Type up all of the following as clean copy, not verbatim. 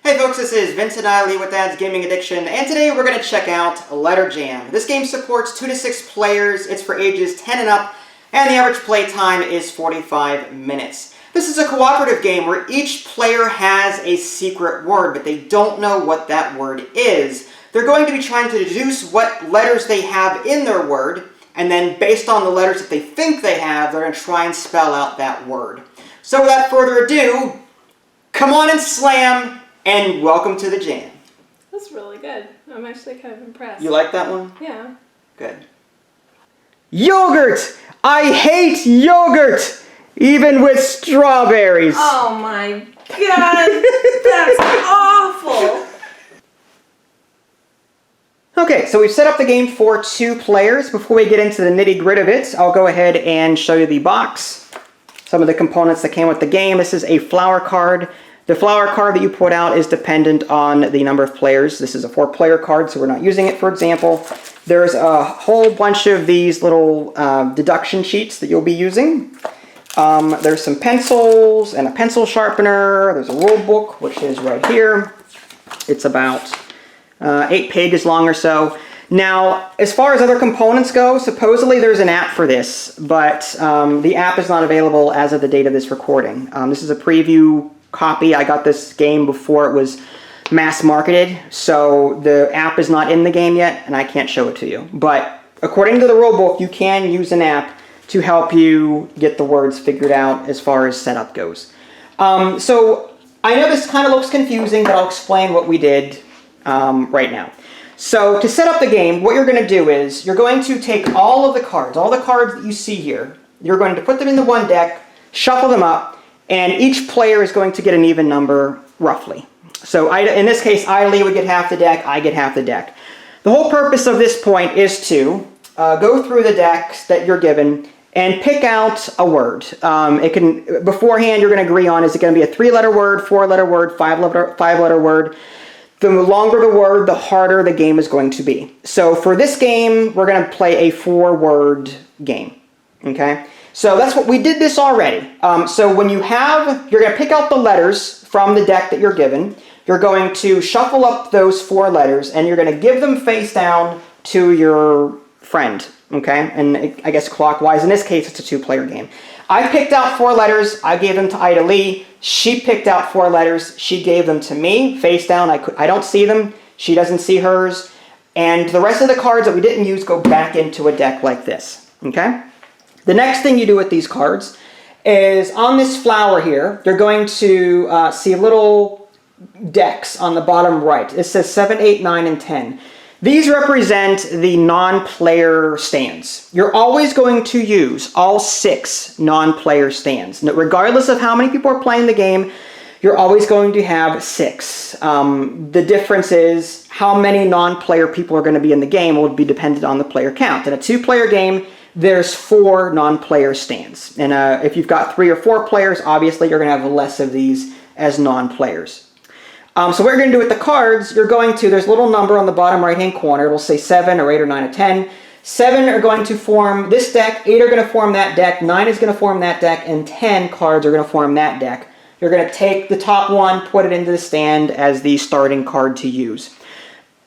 Hey folks, this is Vincent Lee with Dad's Gaming Addiction, and today we're going to check out Letter Jam. This game supports 2 to 6 players, it's for ages 10 and up, and the average play time is 45 minutes. This is a cooperative game where each player has a secret word, but they don't know what that word is. They're going to be trying to deduce what letters they have in their word, and then based on the letters that they think they have, they're going to try and spell out that word. So without further ado, come on and slam! And welcome to the jam. That's really good. I'm actually kind of impressed. You like that one? Yeah. Good. Yogurt! I hate yogurt! Even with strawberries. Oh my god! That's awful! Okay, so we've set up the game for 2 players. Before we get into the nitty-gritty of it, I'll go ahead and show you the box. Some of the components that came with the game. This is a flower card. The flower card that you put out is dependent on the number of players. This is a 4-player card, so we're not using it, for example. There's a whole bunch of these little deduction sheets that you'll be using. There's some pencils and a pencil sharpener. There's a rule book, which is right here. It's about 8 pages long or so. Now, as far as other components go, supposedly there's an app for this, but the app is not available as of the date of this recording. This is a preview copy. I got this game before it was mass marketed, so the app is not in the game yet, and I can't show it to you. But according to the rulebook, you can use an app to help you get the words figured out as far as setup goes. So I know this kind of looks confusing, but I'll explain what we did right now. So to set up the game, what you're going to do is you're going to take all the cards that you see here, you're going to put them into one deck, shuffle them up, and each player is going to get an even number, roughly. So in this case, Lee would get half the deck, I get half the deck. The whole purpose of this point is to go through the decks that you're given and pick out a word. Beforehand, you're going to agree on, is it going to be a 3-letter word, 4-letter word, 5-letter word. The longer the word, the harder the game is going to be. So for this game, we're going to play a 4-word game, okay? So that's what we did this already. So when you're going to pick out the letters from the deck that you're given. You're going to shuffle up those 4 letters, and you're going to give them face down to your friend, okay? And I guess clockwise. In this case, it's a 2-player game. I picked out 4 letters. I gave them to Ida Lee. She picked out 4 letters. She gave them to me face down. I don't see them. She doesn't see hers. And the rest of the cards that we didn't use go back into a deck like this, okay? The next thing you do with these cards is on this flower here, you're going to see little decks on the bottom right. It says 7, 8, 9, and 10. These represent the non-player stands. You're always going to use all 6 non-player stands. Regardless of how many people are playing the game, you're always going to have 6. The difference is how many non-player people are going to be in the game will be dependent on the player count. In a 2-player game, there's 4 non-player stands. And if you've got 3 or 4 players, obviously you're going to have less of these as non-players. So what you're going to do with the cards, there's a little number on the bottom right-hand corner. It'll say 7 or 8 or 9 or 10. 7 are going to form this deck, 8 are going to form that deck, 9 is going to form that deck, and 10 cards are going to form that deck. You're going to take the top one, put it into the stand as the starting card to use.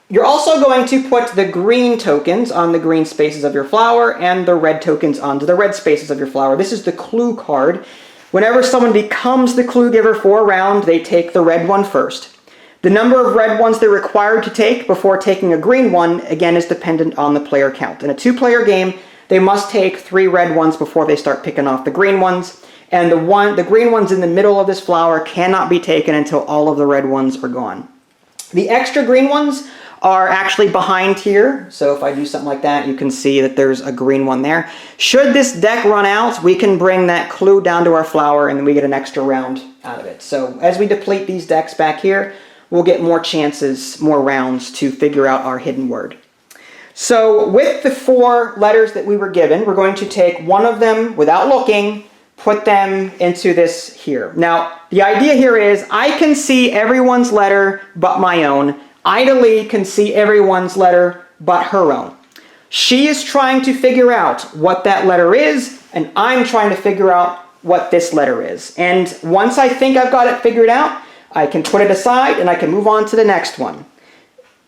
You're also going to put the green tokens on the green spaces of your flower and the red tokens onto the red spaces of your flower. This is the clue card. Whenever someone becomes the clue giver for a round, they take the red one first. The number of red ones they're required to take before taking a green one, again, is dependent on the player count. In a 2-player game, they must take 3 red ones before they start picking off the green ones. And the green ones in the middle of this flower cannot be taken until all of the red ones are gone. The extra green ones are actually behind here. So if I do something like that, you can see that there's a green one there. Should this deck run out, we can bring that clue down to our flower and then we get an extra round out of it. So as we deplete these decks back here, we'll get more chances, more rounds to figure out our hidden word. So with the 4 letters that we were given, we're going to take one of them without looking, put them into this here. Now, the idea here is I can see everyone's letter but my own. Ida Lee can see everyone's letter but her own. She is trying to figure out what that letter is, and I'm trying to figure out what this letter is. And once I think I've got it figured out, I can put it aside and I can move on to the next one.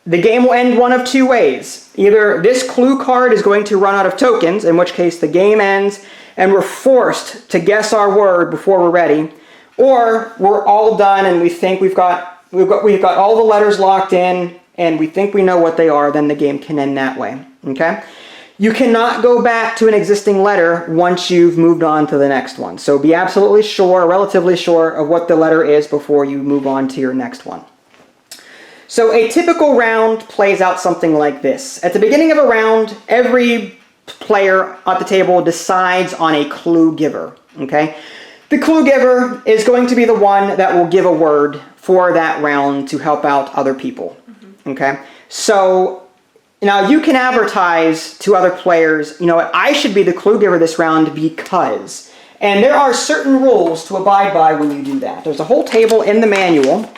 The game will end one of two ways. Either this clue card is going to run out of tokens, in which case the game ends and we're forced to guess our word before we're ready, or we're all done and we think we've got all the letters locked in and we think we know what they are, then the game can end that way. Okay? You cannot go back to an existing letter once you've moved on to the next one. So be absolutely sure, relatively sure of what the letter is before you move on to your next one. So a typical round plays out something like this. At the beginning of a round, every player at the table decides on a clue giver. Okay? The clue giver is going to be the one that will give a word for that round to help out other people. Okay? So now you can advertise to other players, you know what, I should be the clue giver this round because. And there are certain rules to abide by when you do that. There's a whole table in the manual.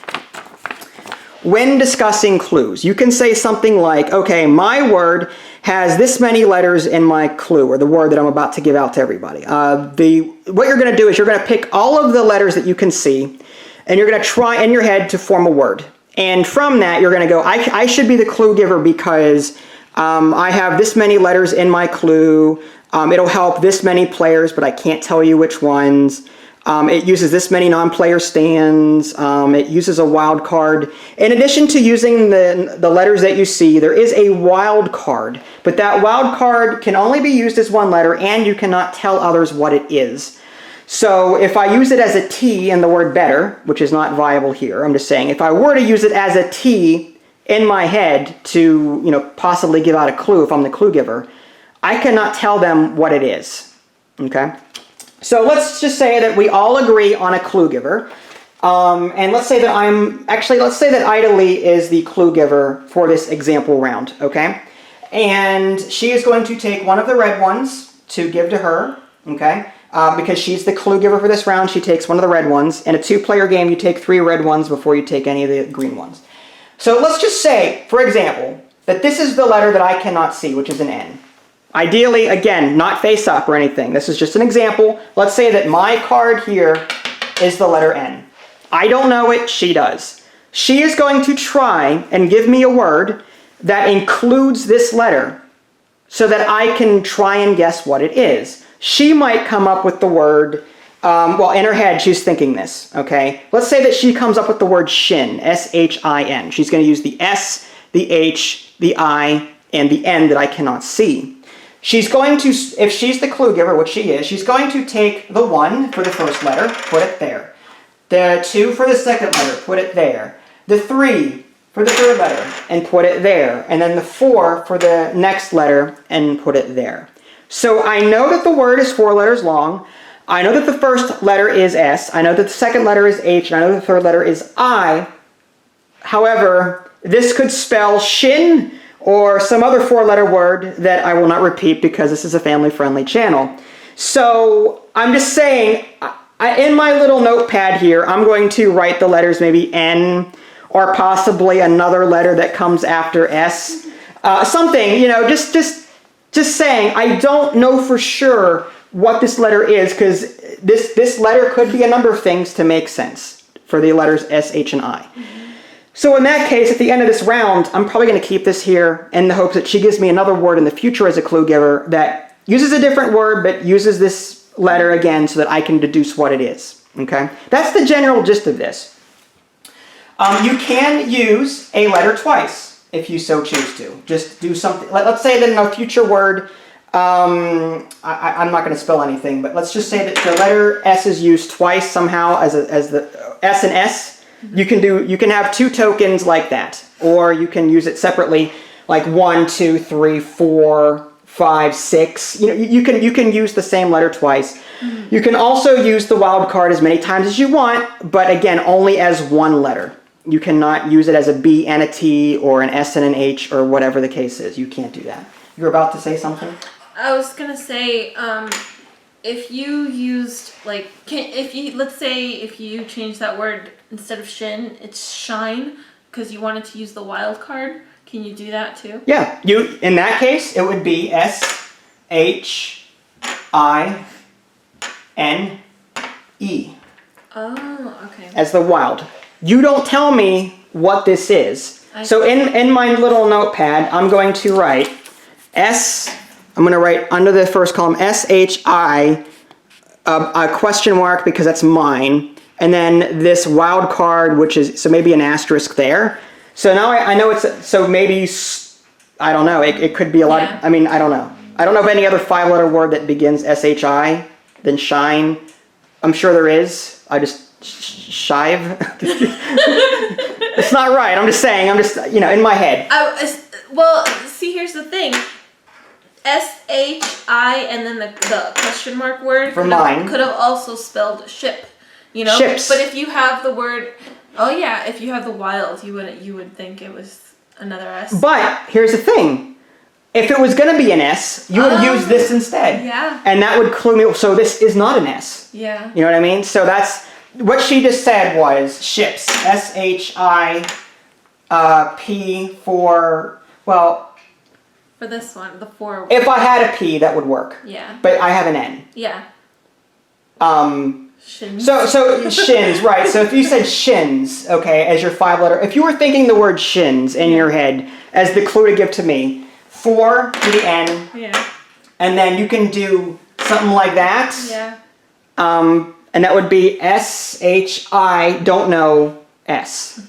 When discussing clues, you can say something like, okay, my word has this many letters in my clue, or the word that I'm about to give out to everybody. What you're going to do is you're going to pick all of the letters that you can see, and you're going to try in your head to form a word. And from that, you're going to go, I should be the clue giver because I have this many letters in my clue. It'll help this many players, but I can't tell you which ones. It uses this many non-player stands. It uses a wild card. In addition to using the letters that you see, there is a wild card. But that wild card can only be used as one letter, and you cannot tell others what it is. So if I use it as a T in the word better, which is not viable here, I'm just saying, if I were to use it as a T in my head to, possibly give out a clue if I'm the clue giver, I cannot tell them what it is. Okay? So let's just say that we all agree on a clue giver. And let's say that Ida Lee is the clue giver for this example round, okay? And she is going to take one of the red ones to give to her, okay? Because she's the clue giver for this round, she takes one of the red ones. In a two-player game, you take 3 red ones before you take any of the green ones. So let's just say, for example, that this is the letter that I cannot see, which is an N. Ideally, again, not face up or anything. This is just an example. Let's say that my card here is the letter N. I don't know it, she does. She is going to try and give me a word that includes this letter so that I can try and guess what it is. She might come up with the word, in her head she's thinking this, okay? Let's say that she comes up with the word shin, S-H-I-N. She's going to use the S, the H, the I, and the N that I cannot see. She's going to, if she's the clue giver, which she is, she's going to take the 1 for the first letter, put it there. The 2 for the second letter, put it there. The 3 for the third letter, and put it there. And then the 4 for the next letter, and put it there. So I know that the word is 4 letters long. I know that the first letter is S. I know that the second letter is H. And I know the third letter is I. However, this could spell shin, or some other 4-letter word that I will not repeat because this is a family-friendly channel. So I'm just saying, in my little notepad here, I'm going to write the letters maybe N, or possibly another letter that comes after S. Something, just saying, I don't know for sure what this letter is, because this letter could be a number of things to make sense for the letters S, H, and I. So in that case, at the end of this round, I'm probably going to keep this here in the hopes that she gives me another word in the future as a clue giver that uses a different word, but uses this letter again so that I can deduce what it is. Okay? That's the general gist of this. You can use a letter twice if you so choose to. Just do something. Let's say that in a future word, I'm not going to spell anything, but let's just say that the letter S is used twice somehow as the S and S. You can have 2 tokens like that, or you can use it separately, like 1, 2, 3, 4, 5, 6. You can use the same letter twice. Mm-hmm. You can also use the wild card as many times as you want, but again, only as one letter. You cannot use it as a B and a T, or an S and an H, or whatever the case is. You can't do that. You're about to say something? I was gonna say, if you used, let's say if you change that word, instead of shin, it's shine, because you wanted to use the wild card, can you do that too? Yeah, in that case, it would be S-H-I-N-E. Oh, okay. As the wild. you don't tell me what this is. So in my little notepad, I'm going to write I'm going to write under the first column SHI, a question mark because that's mine, and then this wild card, which is, so maybe an asterisk there. So now I know it's, so maybe, I don't know, it could be a lot, I mean, I don't know. I don't know of any other 5-letter word that begins SHI than shine. I'm sure there is. I just shive. It's not right. I'm just saying. I'm just, in my head. Well, see, here's the thing. SHI and then the question mark word For mine. could have also spelled ship. Ships. But if you have the word, if you have the wild, you would think it was another S. But here's the thing. If it was going to be an S, you would use this instead. Yeah. And that would clue me. So this is not an S. Yeah. You know what I mean? So that's what she just said was ships. SHIP for, well. For this one, the 4. If I had a P, that would work. Yeah. But I have an N. Yeah. Shins. So shins, right. So if you said shins, okay, as your 5-letter, if you were thinking the word shins in your head as the clue to give to me, 4 to the N. Yeah. And then you can do something like that. Yeah. And that would be SHI, don't know, S.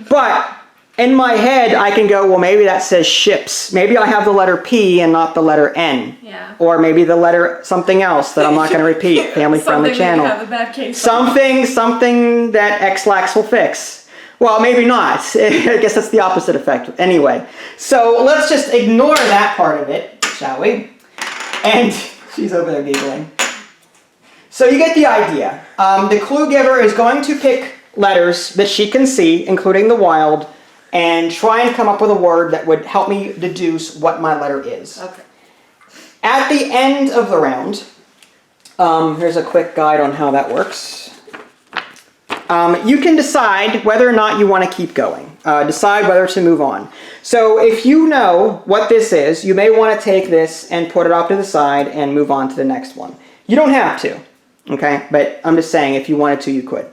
But in my head, I can go, well, maybe that says ships. Maybe I have the letter P and not the letter N. Yeah. Or maybe the letter something else that I'm not going to repeat. Family-friendly channel. Something that you have a bad case Something that X-Lax will fix. Well, maybe not. I guess that's the opposite effect. Anyway, so let's just ignore that part of it, shall we? And she's over there giggling. So you get the idea. The clue giver is going to pick letters that she can see, including the wild, and try and come up with a word that would help me deduce what my letter is. Okay. At the end of the round, here's a quick guide on how that works. You can decide whether or not you want to keep going. Decide whether to move on. So if you know what this is, you may want to take this and put it off to the side and move on to the next one. You don't have to, okay? But I'm just saying if you wanted to, you could.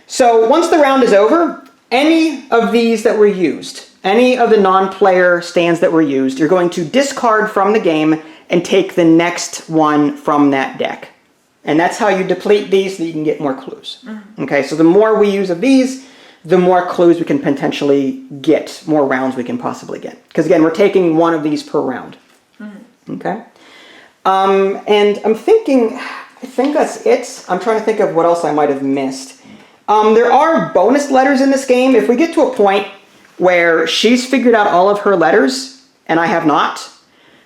So once the round is over, any of these that were used, any of the non-player stands that were used, you're going to discard from the game and take the next one from that deck. And that's how you deplete these so you can get more clues. Okay, so the more we use of these, the more clues we can potentially get, more rounds we can possibly get. Because again, we're taking one of these per round. Okay? And I'm thinking, I think that's it. I'm trying to think of what else I might have missed. There are bonus letters in this game. If we get to a point where she's figured out all of her letters, and I have not,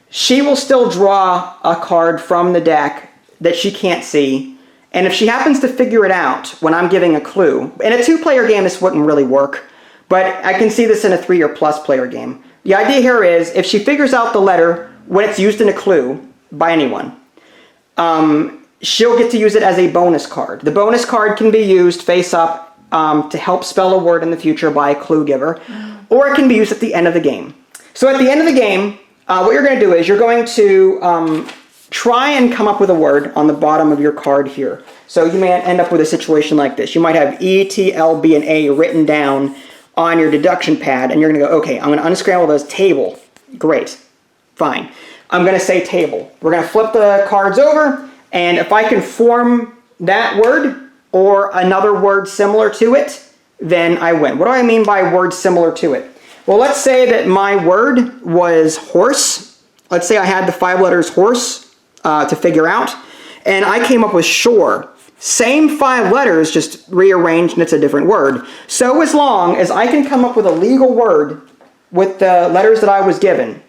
she will still draw a card from the deck that she can't see, and if she happens to figure it out when I'm giving a clue, in a 2-player game this wouldn't really work, but I can see this in a 3 or plus player game. The idea here is if she figures out the letter when it's used in a clue by anyone, she'll get to use it as a bonus card. The bonus card can be used face up to help spell a word in the future by a clue giver, or it can be used at the end of the game. So at the end of the game, what you're going to do is you're going to try and come up with a word on the bottom of your card here. So you may end up with a situation like this. You might have E, T, L, B, and A written down on your deduction pad, and you're going to go, okay, I'm going to unscramble those. Table. Great. Fine. I'm going to say table. We're going to flip the cards over, and if I can form that word or another word similar to it, then I win. What do I mean by word similar to it? Well, let's say that my word was horse. Let's say I had the 5 letters horse to figure out, and I came up with shore. Same 5 letters, just rearranged and it's a different word. So as long as I can come up with a legal word with the letters that I was given,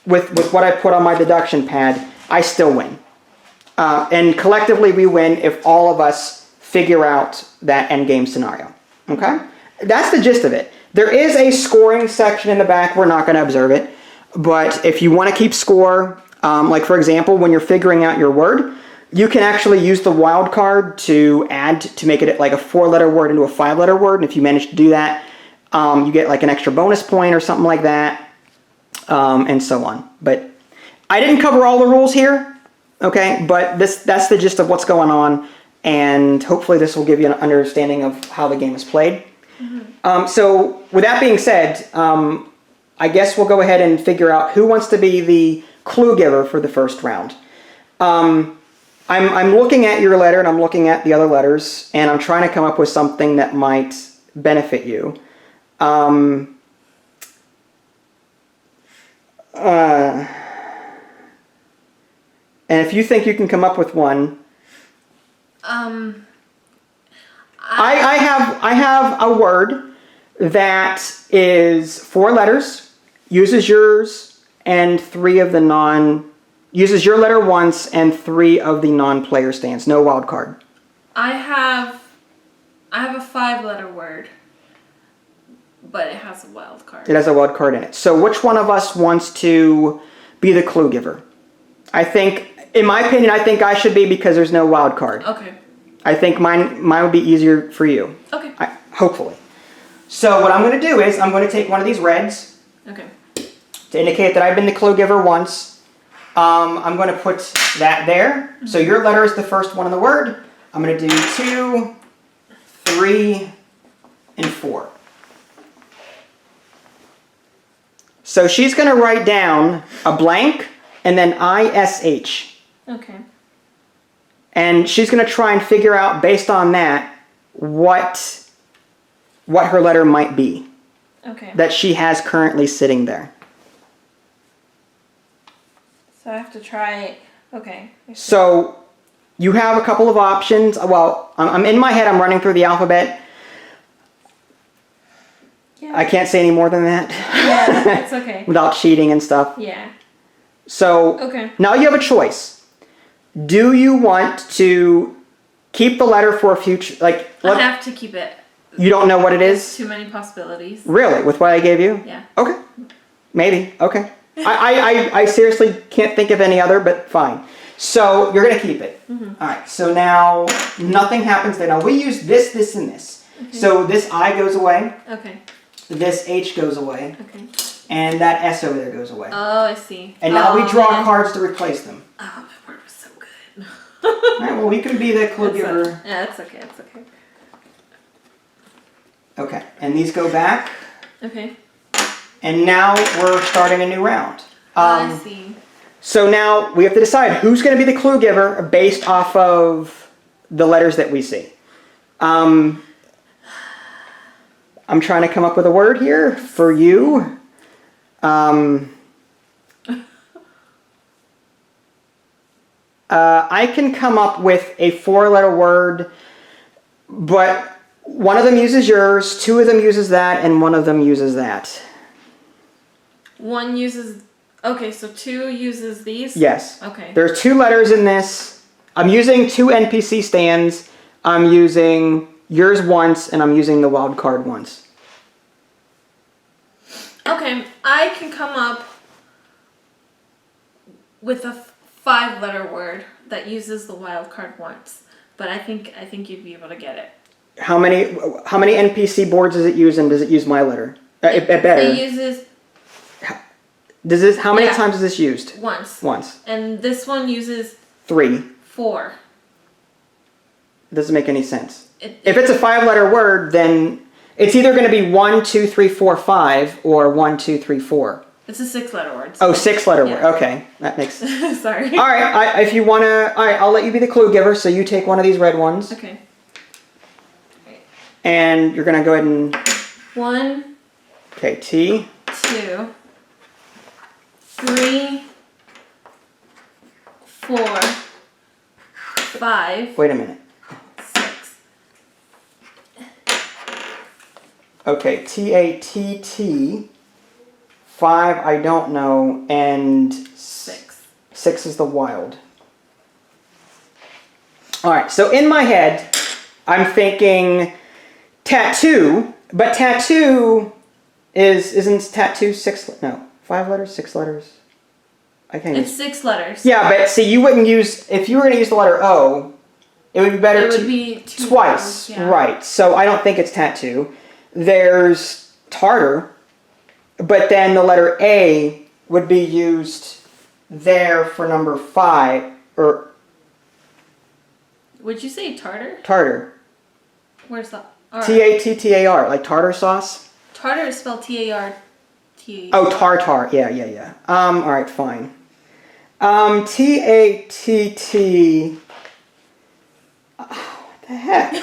with what I put on my deduction pad, I still win. And collectively we win if all of us figure out that endgame scenario. Okay? That's the gist of it. There is a scoring section in the back. We're not going to observe it. But if you want to keep score, like for example, when you're figuring out your word, you can actually use the wild card to add, to make it like a 4-letter word into a 5-letter word. And if you manage to do that, you get like an extra bonus point or something like that, and so on. But I didn't cover all the rules here, okay? But that's the gist of what's going on. and hopefully this will give you an understanding of how the game is played. So with that being said, I guess we'll go ahead and figure out who wants to be the clue giver for the first round. I'm looking at your letter and I'm looking at the other letters, and I'm trying to come up with something that might benefit you. And if you think you can come up with one, I have a word that is 4 letters, uses yours and 3 of the uses your letter once and 3 of the non-player stands. No wild card. I have a 5-letter word, but it has a wild card. It has a wild card in it. So which one of us wants to be the clue giver? I think, in my opinion, I think I should be because there's no wild card. Okay. I think mine would be easier for you. Okay. Hopefully. So what I'm going to do is I'm going to take one of these reds. Okay. To indicate that I've been the clue giver once. I'm going to put that there. So your letter is the first one in the word. I'm going to do 2, 3, and 4. So she's going to write down a blank and then ISH. Okay. And she's going to try and figure out, based on that, what her letter might be. Okay. That she has currently sitting there. So I have to try. Okay. So you have a couple of options. Well, I'm in my head. I'm running through the alphabet. Yeah. I can't say any more than that. Yeah, it's okay. Without cheating and stuff. Yeah. So okay. Now you have a choice. Do you want to keep the letter for a future? Like, I have to keep it. You don't know what it is? Too many possibilities. Really? With what I gave you? Yeah. Okay. Maybe. Okay. I seriously can't think of any other, but fine. So you're going to keep it. All right. So now nothing happens there. Now we use this, this, and this. Okay. So this I goes away. Okay. This H goes away. Okay. And that S over there goes away. Oh, I see. And now we draw cards to replace them. Oh, my word was so good. All right. Well, we can be the clue giver. Yeah, it's okay. It's okay. Okay. And these go back. Okay. And now we're starting a new round. I see. So now we have to decide who's going to be the clue giver based off of the letters that we see. I'm trying to come up with a word here for you. I can come up with a 4-letter word, but one of them uses yours, 2 of them uses that, and 1 of them uses that. One uses... Okay, so 2 uses these? Yes. Okay. There's 2 letters in this. I'm using 2 NPC stands. I'm using yours once, and I'm using the wild card once. Okay, I can come up with a 5-letter word that uses the wild card once, but I think you'd be able to get it. How many NPC boards does it use, and does it use my letter? It better. It uses... Does this? How many times is this used? Once. Once. And this one uses 3. 4. It doesn't make any sense. If it's a 5-letter word, then it's either going to be 1, 2, 3, 4, 5, or 1, 2, 3, 4. It's a 6-letter word. So. Oh, 6-letter word. Okay, that makes sense. Sorry. All right, if you want to... All right, I'll let you be the clue giver, so you take one of these red ones. Okay. Right. And you're going to go ahead and... 1. Okay, T. 2. 3. 4. 5. Wait a minute. 6. Okay, T-A-T-T. 5, I don't know, and 6. 6 is the wild. All right, so in my head, I'm thinking tattoo, but tattoo isn't tattoo 6? No, 5 letters, 6 letters. I can't. It's 6 letters. Yeah, but see, you wouldn't use if you were going to use the letter O. It would be better it would be twice, yeah. Right? So I don't think it's tattoo. There's tartar. But then the letter A would be used there for number 5, or Would you say tartar? Tartar. Where's the R? Tattar, like tartar sauce. Tartar is spelled T-A-R-T. Oh, tartar. Yeah. All right, fine. T-A-T-T. What the heck?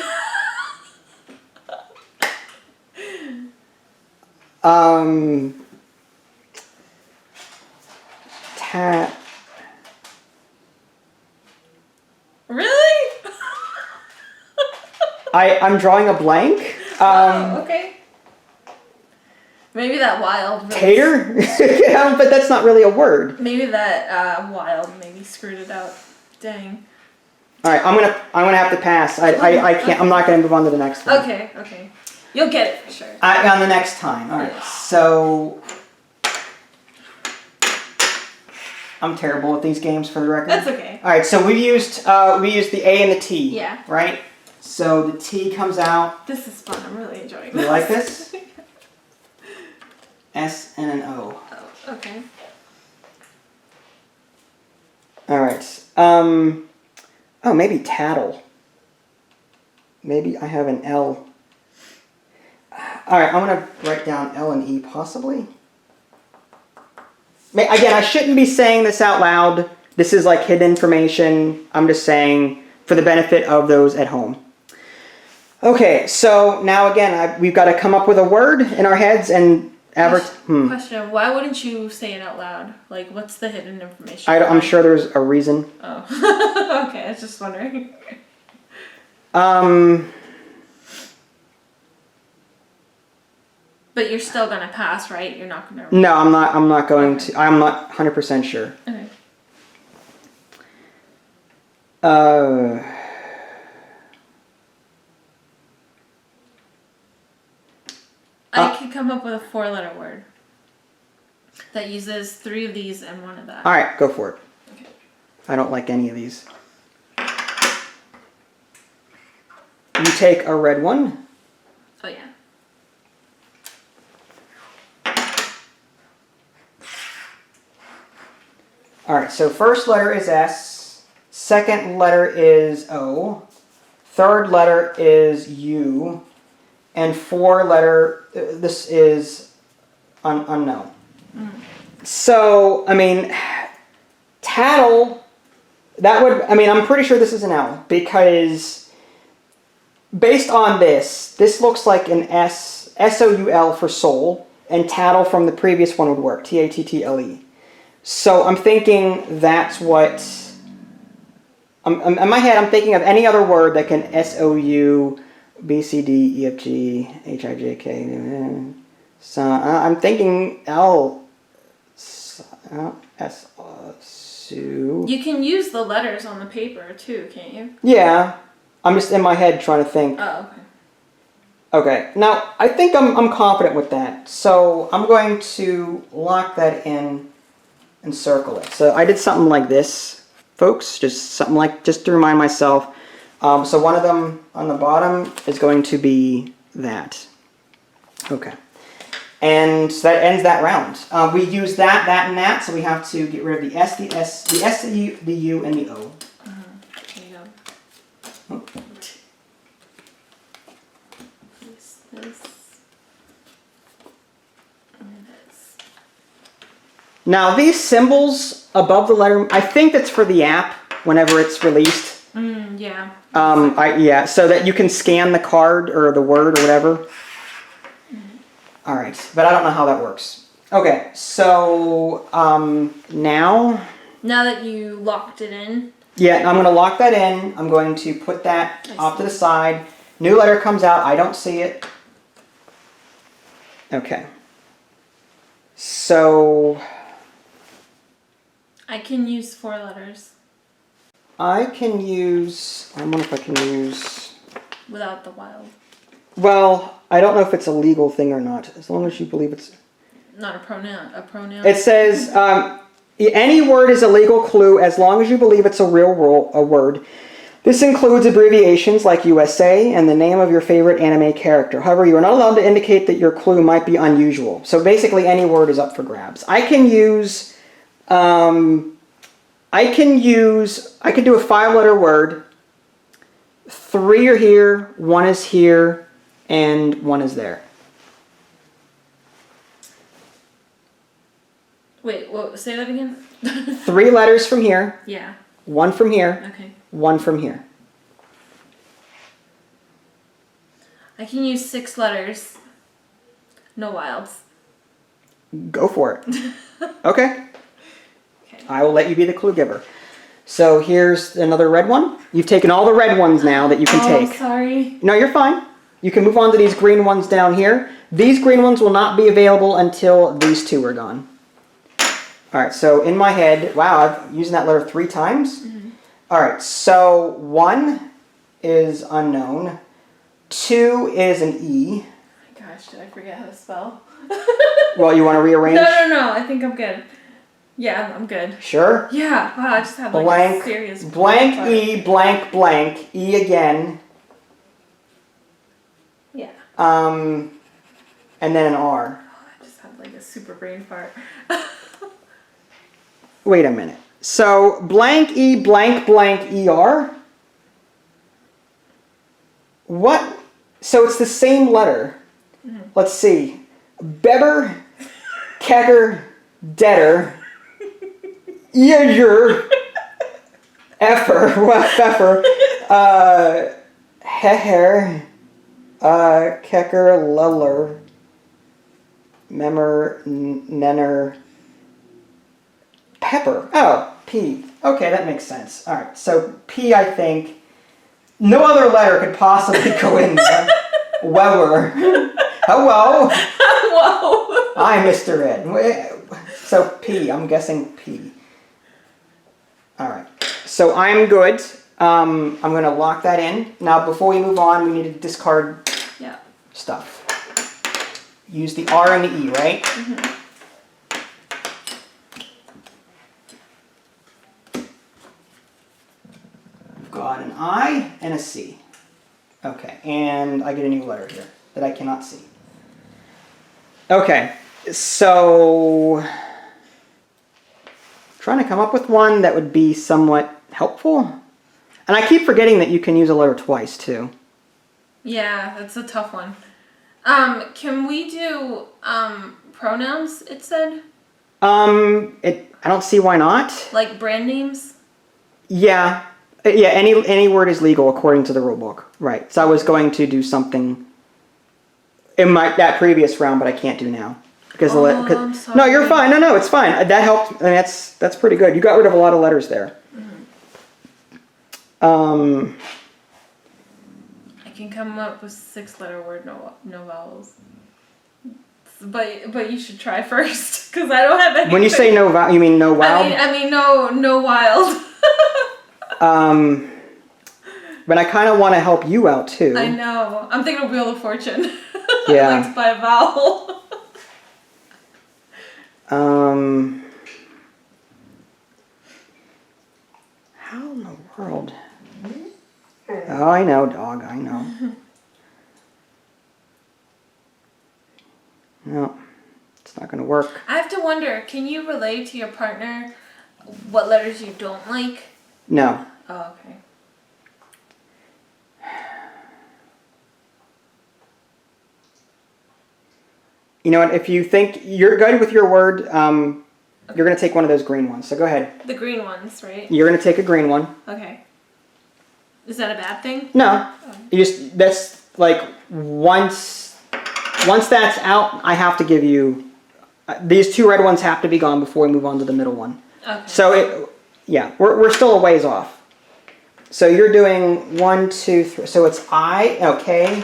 Really? I'm drawing a blank. Oh, okay. Maybe that wild. Tater? Yeah, but that's not really a word. Maybe that wild maybe screwed it up. Dang. All right, I'm gonna have to pass. I can't. I'm not gonna move on to the next one. Okay. You'll get it for sure. On the next time. All right. Yeah. So I'm terrible with these games, for the record. That's okay. All right. So we used the A and the T. Yeah. Right. So the T comes out. This is fun. I'm really enjoying this. You like this? S and an O. Oh, okay. All right. Oh, maybe tattle. Maybe I have an L. All right, I'm gonna write down L and E possibly. Again, I shouldn't be saying this out loud. This is like hidden information. I'm just saying for the benefit of those at home. Okay, so now again, we've got to come up with a word in our heads and Question: why wouldn't you say it out loud? Like, what's the hidden information? I'm sure there's a reason. Oh, okay. I was just wondering. But you're still gonna pass, right? You're not gonna. No, I'm not. I'm not going to. I'm not 100% sure. Okay. I could come up with a 4-letter word that uses 3 of these and 1 of that. All right, go for it. Okay. I don't like any of these. You take a red one. Oh yeah. All right, so first letter is S, second letter is O, third letter is U, and 4-letter, this is unknown. So, I mean, tattle, I'm pretty sure this is an L, because based on this looks like an S-O-U-L for soul, and tattle from the previous one would work, T-A-T-T-L-E. So I'm thinking that's what, in my head I'm thinking of any other word that can S-O-U, B-C-D-E-F-G-H-I-J-K. So I'm thinking L, S-U. You can use the letters on the paper too, can't you? Yeah, I'm just in my head trying to think. Oh, okay. Okay, now I think I'm confident with that. So I'm going to lock that in and circle it. So I did something like this, folks, just to remind myself. So one of them on the bottom is going to be that. Okay. And so that ends that round. We use that, and that, so we have to get rid of the S, the U, and the O. There you go. Oh. This. And this. Now these symbols above the letter, I think that's for the app whenever it's released. Yeah. Yeah, so that you can scan the card or the word or whatever. All right, but I don't know how that works. Okay, so now that you locked it in. Yeah, I'm going to lock that in. I'm going to put that off to the side. New letter comes out. I don't see it. Okay. So I can use 4 letters. I wonder if I can use... Without the wild. Well, I don't know if it's a legal thing or not, as long as you believe it's... Not a pronoun. It says, any word is a legal clue as long as you believe it's a word. This includes abbreviations like USA and the name of your favorite anime character. However, you are not allowed to indicate that your clue might be unusual. So basically, any word is up for grabs. I can use... I could do a 5-letter word, 3 are here, 1 is here, and 1 is there. Wait, say that again? 3 letters from here, Yeah. 1 from here, Okay. 1 from here. I can use 6 letters. No wilds. Go for it. Okay. Okay. I will let you be the clue giver. So here's another red one. You've taken all the red ones now that you can take. Oh, sorry. No, you're fine. You can move on to these green ones down here. These green ones will not be available until these 2 are gone. All right, so in my head, wow, I've used that letter 3 times. Mm-hmm. All right, so 1 is unknown. 2 is an E. Gosh, did I forget how to spell? Well, you want to rearrange? No. I think I'm good. Yeah, I'm good. Sure. Yeah. Wow, I just had like Blank, a serious blank part. E, blank, blank, E again. Yeah. And then an R. I just had like a super brain fart. Wait a minute. So blank E, blank, blank, ER? What? So it's the same letter. Mm-hmm. Let's see. Beber, Kecker, Detter, Eager, Effer, Pfeffer, Heher, Kecker, Luller, Memmer, Nenner, Pepper. Oh, P. Okay, that makes sense. All right, so P, I think. No other letter could possibly go in there. Weber. Hello. Whoa. I'm Mr. Ed. So P, I'm guessing P. All right, so I'm good. I'm going to lock that in. Now, before we move on, we need to discard stuff. Use the R and the E, right? Mm-hmm. We've got an I and a C. Okay, and I get a new letter here that I cannot see. Okay, so trying to come up with one that would be somewhat helpful. And I keep forgetting that you can use a letter twice, too. Yeah, that's a tough one. Can we do pronouns? It said. I don't see why not. Like brand names. Yeah, any word is legal according to the rule book, right? So I was going to do something in that previous round, but I can't do now because I'm sorry. No, you're fine. No, it's fine. That helped. I mean, that's pretty good. You got rid of a lot of letters there. Mm-hmm. I can come up with 6-letter word, no vowels. But you should try first because I don't have any. When you say no vowel, you mean no wild? I mean no wild. But I kind of want to help you out too. I know. I'm thinking of Wheel of Fortune. Yeah. I'd like to buy a vowel. How in the world? Oh, I know, dog. I know. No, it's not going to work. I have to wonder, can you relate to your partner what letters you don't like? No. Oh, okay. You know what? If you think you're good with your word, you're going to take one of those green ones. So go ahead. The green ones, right? You're going to take a green one. Okay. Is that a bad thing? No. Oh. That's like once that's out, I have to give you, these 2 red ones have to be gone before we move on to the middle one. Okay. So we're still a ways off. So you're doing 1, 2, 3. So it's I, okay,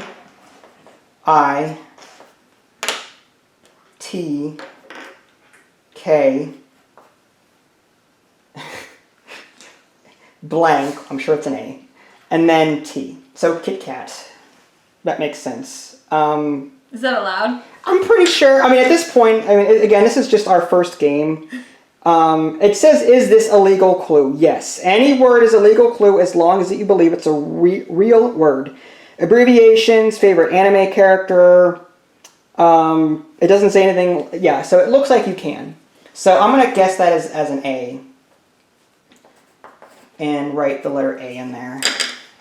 I, T, K, blank, I'm sure it's an A, and then T. So Kit Kat. That makes sense. Is that allowed? I'm pretty sure. I mean, at this point, I mean, again, this is just our first game. It says, is this a legal clue? Yes. Any word is a legal clue as long as you believe it's a real word. Abbreviations, favorite anime character. It doesn't say anything. Yeah, so it looks like you can. So I'm going to guess that as an A. And write the letter A in there.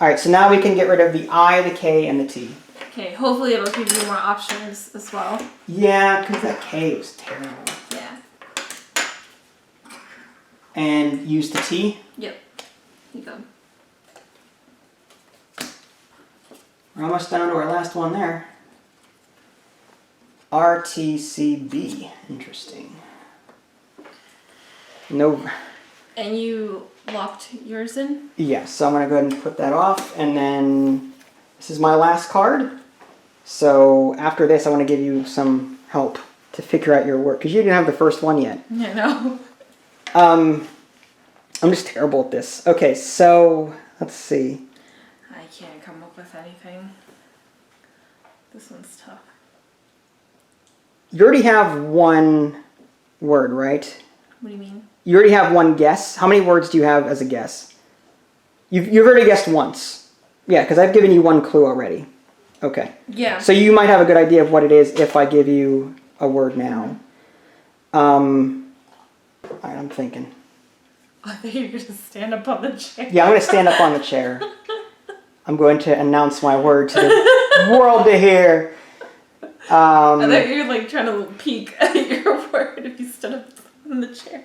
All right, so now we can get rid of the I, the K, and the T. Okay, hopefully it'll give you more options as well. Yeah, because that K was terrible. Yeah. And use the T. Yep. Here you go. We're almost down to our last one there. RTCB. Interesting. No. And you locked yours in? Yes, so I'm going to go ahead and put that off. And then this is my last card. So after this, I want to give you some help to figure out your word. Because you didn't have the first one yet. I know. I'm just terrible at this. Okay, so let's see. I can't come up with anything. This one's tough. You already have one word, right? What do you mean? You already have one guess. How many words do you have as a guess? You've already guessed once. Yeah, because I've given you one clue already. Okay. Yeah. So you might have a good idea of what it is if I give you a word now. All right, I'm thinking. I think you're going to stand up on the chair. Yeah, I'm going to stand up on the chair. I'm going to announce my word to the world to hear. I thought you were like trying to peek at your word if you stood up on the chair.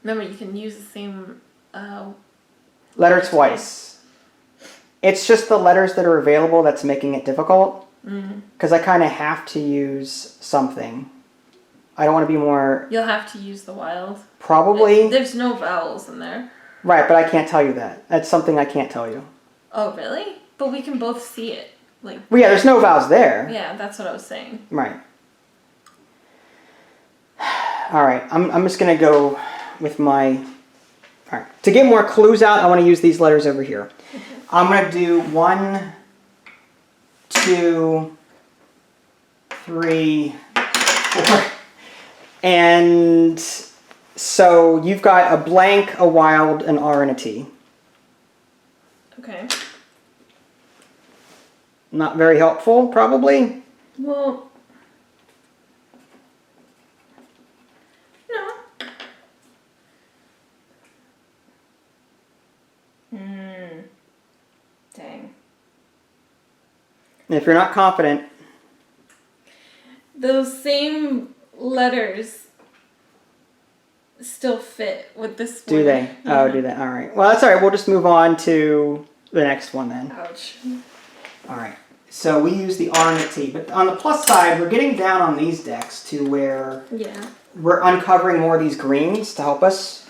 Remember, you can use the same letter twice. It's just the letters that are available that's making it difficult. Because I kind of have to use something. I don't want to be more... You'll have to use the wild. Probably. There's no vowels in there. Right, but I can't tell you that. That's something I can't tell you. Oh, really? But we can both see it. Like. Well, yeah, there's no vowels there. Yeah, that's what I was saying. Right. All right, I'm just going to go with my... All right. To get more clues out, I want to use these letters over here. Okay. I'm going to do 1, 2, 3, 4. And so you've got a blank, a wild, an R, and a T. Okay. Not very helpful, probably. Well, no. Dang. And if you're not confident... Those same letters still fit with this one. Do they? Yeah. Oh, do they? All right. Well, that's all right. We'll just move on to the next one then. Ouch. All right. So we use the R and the T. But on the plus side, we're getting down on these decks to where we're uncovering more of these greens to help us.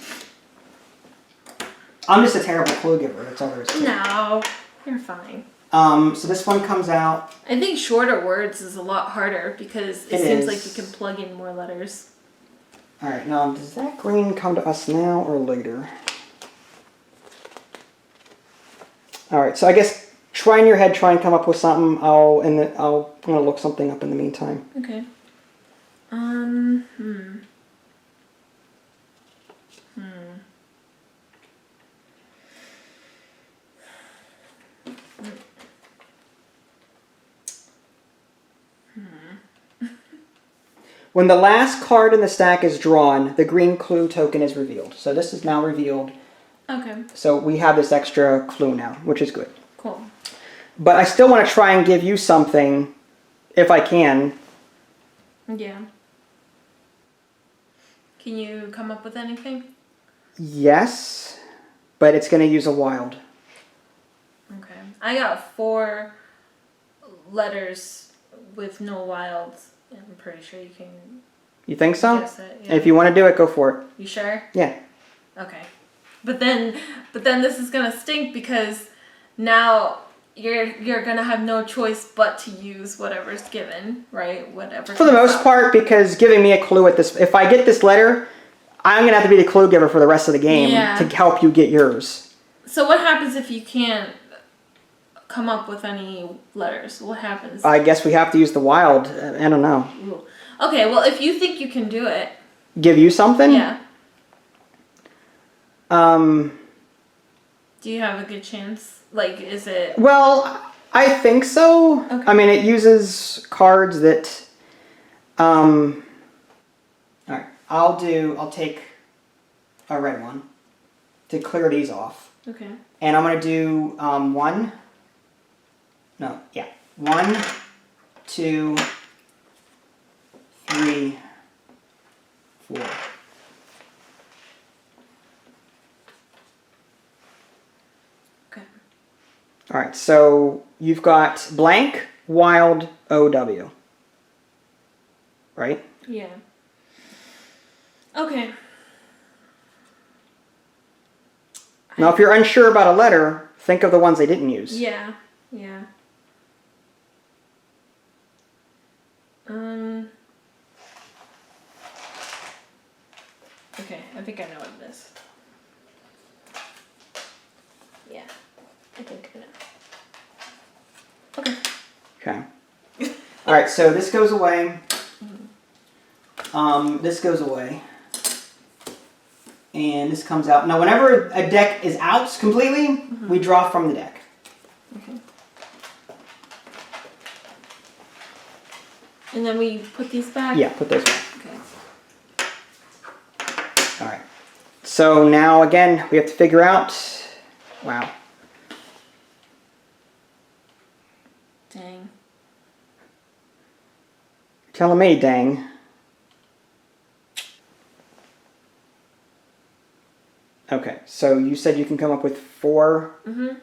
I'm just a terrible clue giver. That's all there is to it. No, you're fine. So this one comes out. I think shorter words is a lot harder because it seems like you can plug in more letters. All right. Now, does that green come to us now or later? All right. So I guess try in your head, try and come up with something. I'm gonna look something up in the meantime. Okay. When the last card in the stack is drawn, the green clue token is revealed. So this is now revealed. Okay. So we have this extra clue now, which is good. Cool. But I still want to try and give you something, if I can. Yeah. Can you come up with anything? Yes, but it's going to use a wild. Okay. I got 4 letters with no wilds. I'm pretty sure you can. You think so? Guess it, yeah. If you want to do it, go for it. You sure? Yeah. Okay. But then this is gonna stink because now you're gonna have no choice but to use whatever's given, right? Whatever. For the most part, because giving me a clue at this, if I get this letter, I'm gonna have to be the clue giver for the rest of the game to help you get yours. So what happens if you can't come up with any letters? What happens? I guess we have to use the wild. I don't know. Ooh. Okay, well, if you think you can do it. Give you something? Yeah. Do you have a good chance? Like, is it... Well, I think so. Okay. I mean, it uses cards that... Alright, I'll take a red one. to clear these off. Okay. And I'm going to do 1, 2, 3, 4. Okay. All right, so you've got blank, wild, OW. Right? Yeah. Okay. Now, if you're unsure about a letter, think of the ones they didn't use. Yeah. Yeah. Okay, I think I know what it is. Yeah, I think I know. Okay. Okay. All right, so this goes away. This goes away. And this comes out. Now, whenever a deck is out completely, we draw from the deck. Okay. And then we put these back? Yeah, put those back. Okay. All right. So now, again, we have to figure out... Wow. Dang. Telling me, dang. Okay, so you said you can come up with 4...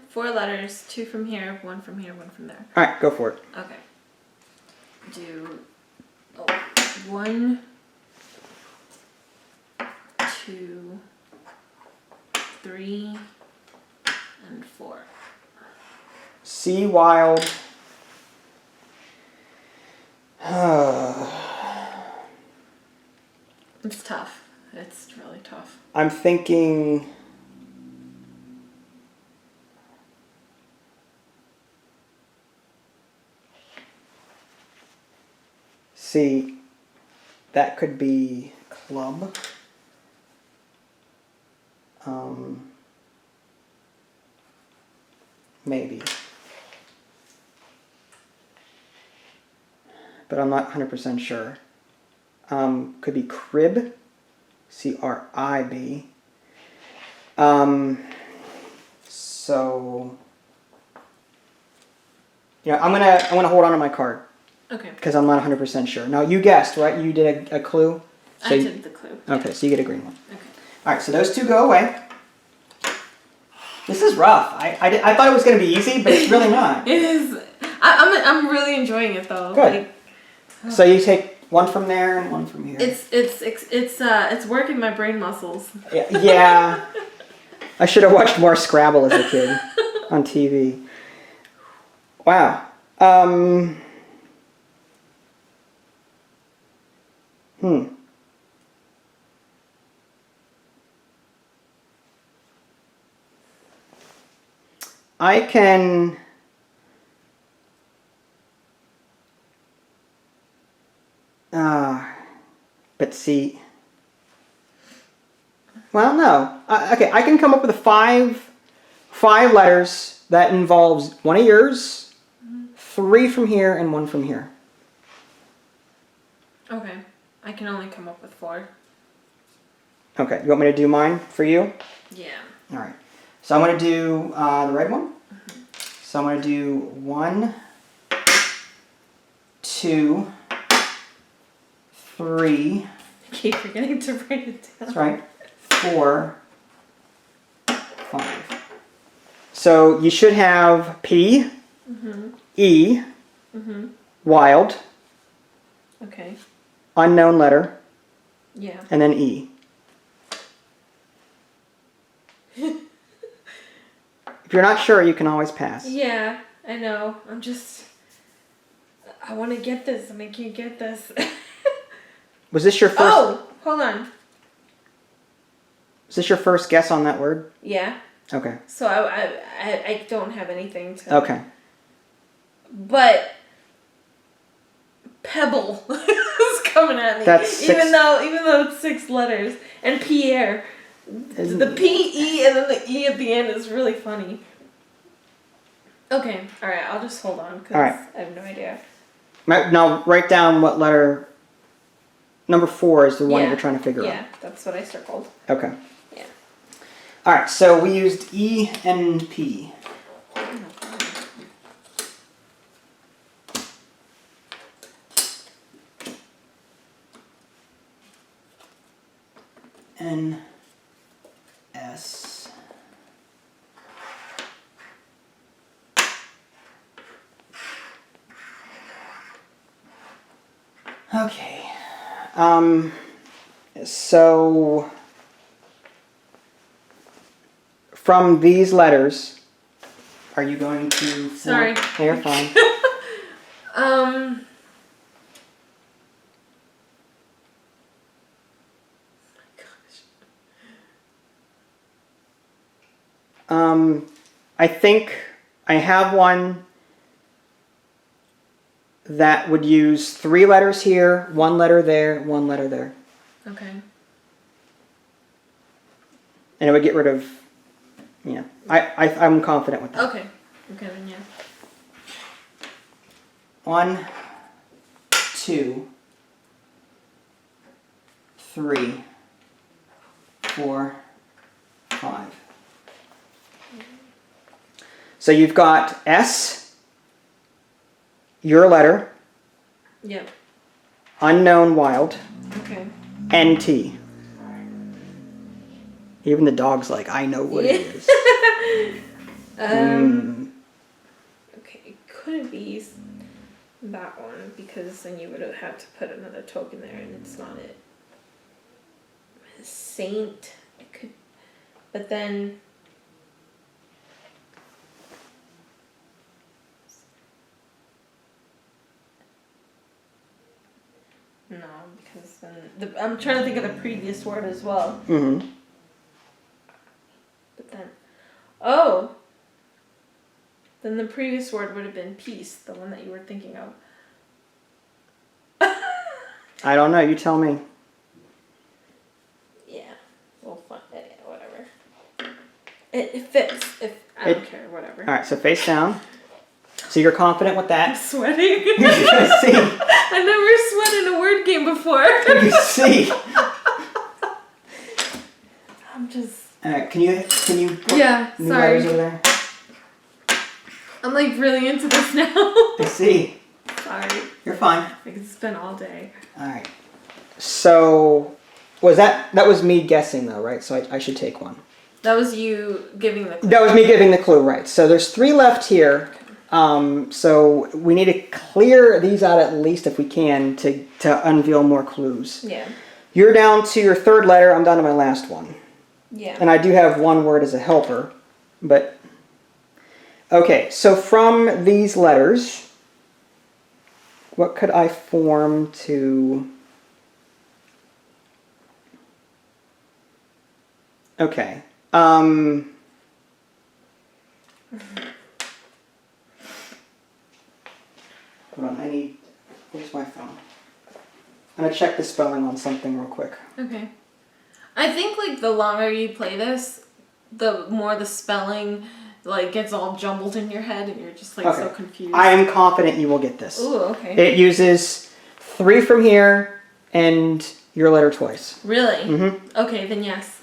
4 letters, 2 from here, 1 from here, 1 from there. All right, go for it. Okay. Do 1, 2, 3, and 4. C, wild. It's tough. It's really tough. I'm thinking... See, that could be club. Maybe. But I'm not 100% sure. Could be crib. C-R-I-B. So, yeah, I'm gonna hold on to my card. Okay. Because I'm not 100% sure. Now, you guessed, right? You did a clue? So I did the clue. Okay, so you get a green one. Okay. All right, so those 2 go away. This is rough. I thought it was going to be easy, but it's really not. It is. I'm really enjoying it though. Good. So you take 1 from there and 1 from here. It's working my brain muscles. Yeah. I should have watched more Scrabble as a kid on TV. Wow. I can... but see... Well, no. Okay, I can come up with 5 letters that involves 1 of yours, 3 from here, and 1 from here. Okay. I can only come up with 4. Okay, you want me to do mine for you? Yeah. All right. So I'm going to do the red one. So I'm going to do 1, 2, 3. I keep forgetting to write it down. That's right. 4, 5. So you should have P, E, wild, Okay. unknown letter, Yeah. and then E. If you're not sure, you can always pass. Yeah, I know. I want to get this and I can't get this. Was this your first? Oh, hold on. Was this your first guess on that word? Yeah. Okay. So I don't have anything to. Okay. But Pebble is coming at me. That's 6. Even though it's 6 letters, and Pierre. The P-E and then the E at the end is really funny. Okay, alright, I'll just hold on because Alright. I have no idea. Now write down what letter. Number 4 is the one Yeah. you're trying to figure out. Yeah, that's what I circled. Okay. Yeah. All right, so we used E and P. N, S. Okay. So from these letters, are you going to? Sorry. No, you're fine. I think I have one that would use 3 letters here, 1 letter there, 1 letter there. Okay. And it would get rid of, yeah. I'm confident with that. Okay. Okay, then yeah. 1, 2, 3, 4, 5. So you've got S, your letter, Yep. unknown wild, Okay. and T. Even the dog's like, I know what it is. Okay, it couldn't be that one because then you would have had to put another token there, and it's not it. Saint, it could, but then. No, because then I'm trying to think of the previous word as well. Mm-hmm. But then, oh, then the previous word would have been peace, the one that you were thinking of. I don't know. You tell me. Yeah, we'll find it. Whatever. It fits. I don't care. Whatever. All right. So face down. So you're confident with I'm that? sweating. See. I never sweat in a word game before. You see. I'm just. All right. Can you put Yeah. new Sorry. letters over there? I'm like really into this now. I see. Sorry. You're fine. I could spend all day. All right. So was that was me guessing though, right? So I should take one. That was you giving the clue. That was me giving the clue, right? So there's 3 left here. So we need to clear these out at least if we can to unveil more clues. Yeah. You're down to your 3rd letter. I'm down to my last one. Yeah. And I do have one word as a helper, but okay. So from these letters, what could I form to? Okay. Hold on, where's my phone? I'm gonna check the spelling on something real quick. Okay. I think like the longer you play this, the more the spelling like gets all jumbled in your head and you're just like so confused. I am confident you will get this. Ooh, okay. It uses 3 from here and your letter twice. Really? Mm-hmm. Okay, then yes.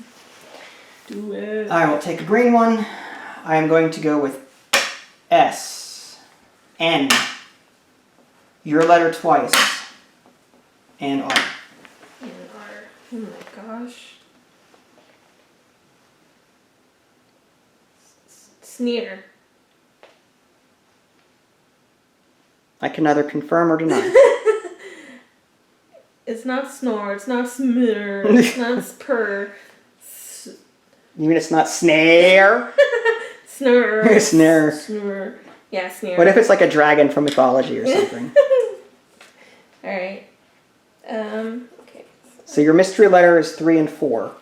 Do it. I will take a green one. I am going to go with S, N, your letter twice, and R. And R. Oh my gosh. Sneer. I can neither confirm or deny. It's not snore, it's not smear, it's not spur. You mean it's not snare? Snur. Snare. Snur. Yeah, sneer. What if it's like a dragon from mythology or something? Alright. Okay. So your mystery letter is 3 and 4.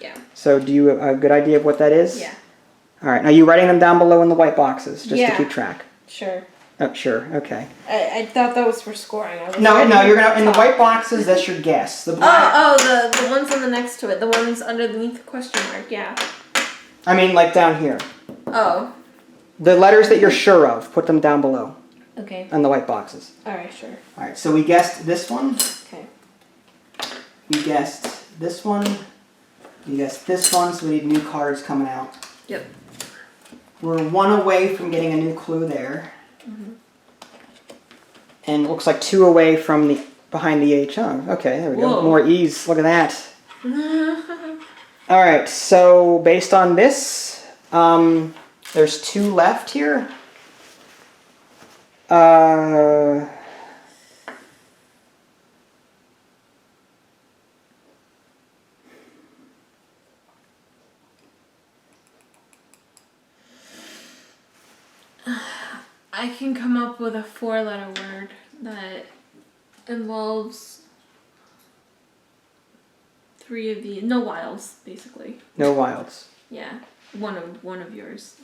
Yeah. So do you have a good idea of what that is? Yeah. All right. Now you writing them down below in the white boxes just Yeah. to keep track. Sure. Oh, sure. Okay. I thought that was for scoring. No, you're gonna in the white boxes. That's your guess. The black. The ones on the next to it, the ones underneath the question mark. Yeah. I mean, like down here. Oh. The letters that you're sure of, put them down below Okay. on the white boxes. All right. Sure. All right. So we guessed this one. Okay. We guessed this one. You guessed this one, so we need new cards coming out. Yep. We're one away from getting a new clue there. And it looks like 2 away from the behind the H. Oh, okay, there we go. Whoa. More E's. Look at that. All right, so based on this, there's 2 left here. I can come up with a 4-letter word that involves 3 of the no wilds, basically. No wilds. Yeah, one of yours.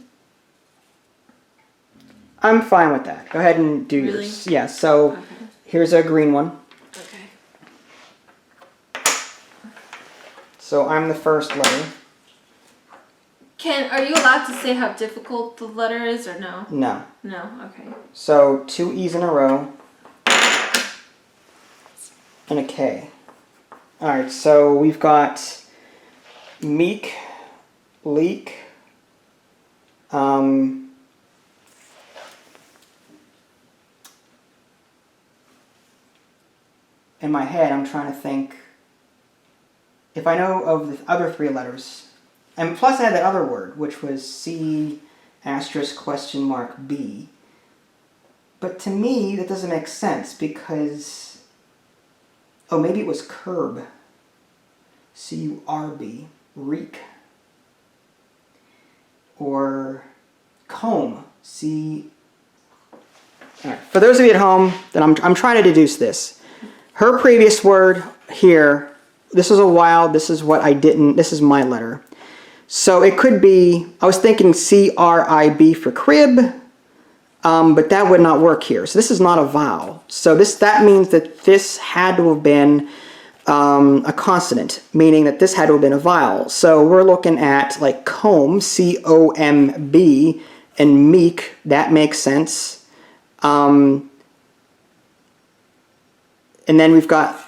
I'm fine with that. Go ahead and do Really? yours. Yeah, so Okay. here's a green one. Okay. So I'm the first letter. Are you allowed to say how difficult the letter is or no? No. No. Okay. So 2 E's in a row. And a K. Alright, so we've got meek, leak, in my head I'm trying to think if I know of the other 3 letters. And plus I had that other word, which was C asterisk question mark B. But to me, that doesn't make sense because, oh, maybe it was curb. C-U-R-B. Reek. Or comb. C. All right. For those of you at home, then I'm trying to deduce this. Her previous word here, this is a wild, this is what I didn't, this is my letter. So it could be, I was thinking C-R-I-B for crib, but that would not work here. So this is not a vowel. So that means that this had to have been a consonant, meaning that this had to have been a vowel. So we're looking at like comb, C-O-M-B, and meek, that makes sense. And then we've got,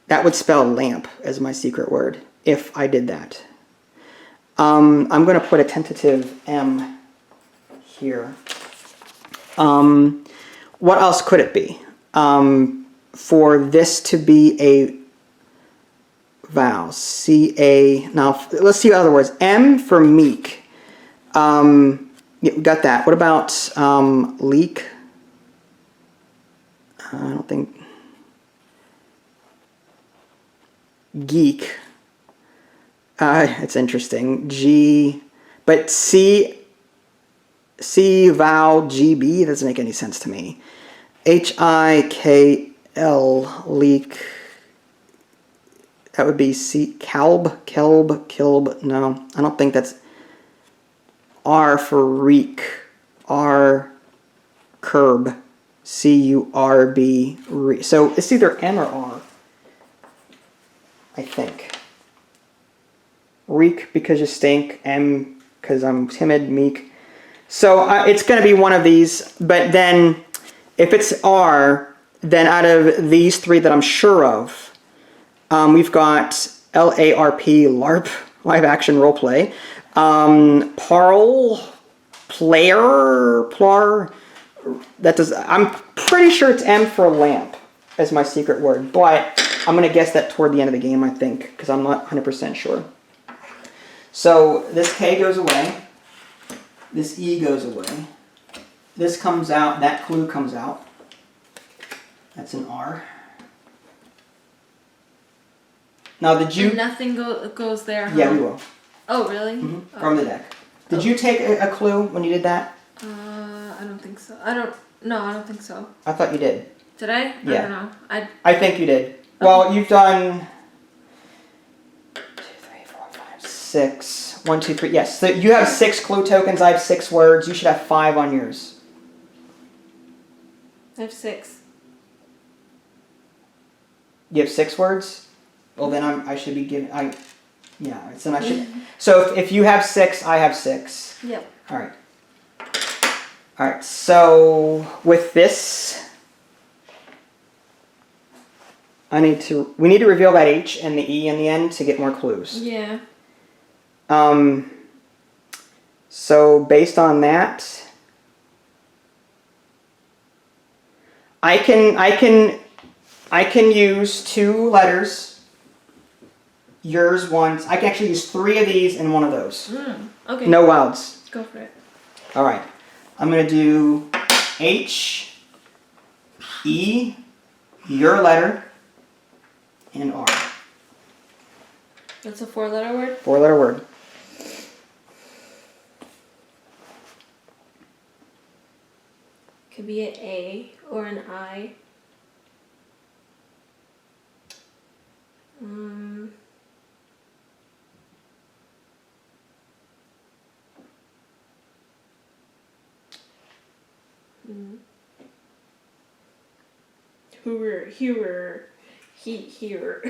that would spell lamp as my secret word, if I did that. I'm going to put a tentative M here. What else could it be? For this to be a vowel, C-A, now let's see other words. M for meek. Yeah, we got that. What about leak? I don't think. Geek. It's interesting. G, but C vowel G-B doesn't make any sense to me. H-I-K-L, leak. That would be C, kelb, no. I don't think that's R for reek. R, curb. C-U-R-B, re. So it's either M or R, I think. Reek because you stink. M because I'm timid, meek. So it's going to be one of these. But then if it's R, then out of these 3 that I'm sure of, we've got L-A-R-P, LARP, live action roleplay. Parl, player, plar. That does. I'm pretty sure it's M for lamp as my secret word, but I'm going to guess that toward the end of the game, I think, because I'm not 100% sure. So this K goes away. This E goes away. This comes out. That clue comes out. That's an R. Now, did you... And nothing goes there, huh? Yeah, we will. Oh, really? Mm-hmm. Oh. From the deck. Did you take a clue when you did that? I don't think so. No, I don't think so. I thought you did. Did I? Yeah. I don't know. I think you did. Well, you've done 2, 3, 4, 5, 6. 1, 2, 3. Yes. So you have 6 clue tokens. I have 6 words. You should have 5 on yours. I have 6. You have 6 words? Well, then I should be giving. Yeah. So I should. So if you have 6, I have 6. Yep. All right. All right. So with this, we need to reveal that H and the E in the end to get more clues. Yeah. So based on that, I can use 2 letters. Yours once. I can actually use 3 of these and 1 of those. Okay. No wilds. Go for it. All right. I'm gonna do H, E, your letter, and R. That's a 4-letter word? 4-letter word. Could be an A or an I. Here.